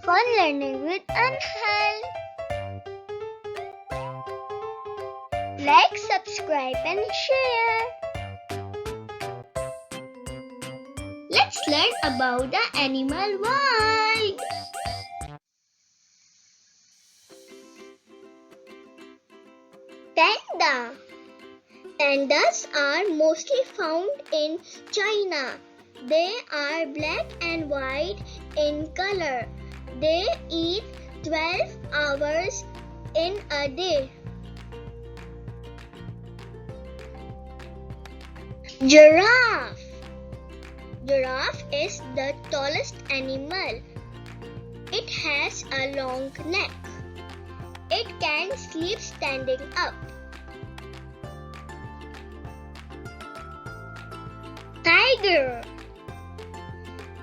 Fun learning with Anhal. Like, subscribe and share. Let's learn about the animal world. Panda. Pandas are mostly found in China. They are black and white in color. They eat 12 hours in a day. Giraffe. Giraffe is the tallest animal. It has a long neck. It can sleep standing up. Tiger.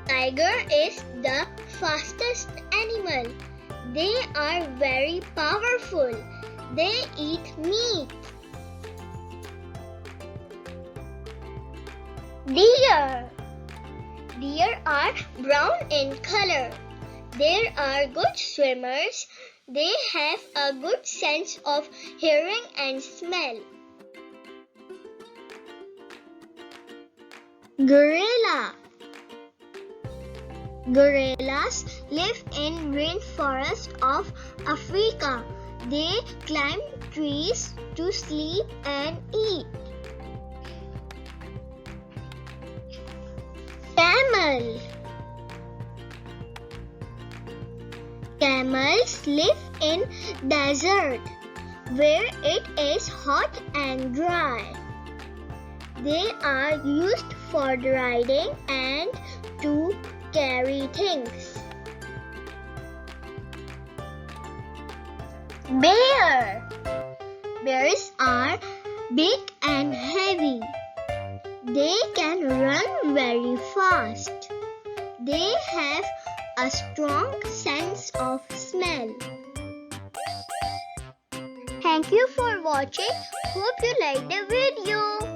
Tiger is the fastest animal. They are very powerful. They eat meat. Deer. Deer are brown in color. They are good swimmers. They have a good sense of hearing and smell. Gorilla. Gorillas live in rainforest of Africa. They climb trees to sleep and eat. Camel. Camels live in desert where it is hot and dry. They are used for riding and to carry things. Bear. Bears are big and heavy. They can run very fast. They have a strong sense of smell. Thank you for watching. Hope you liked the video.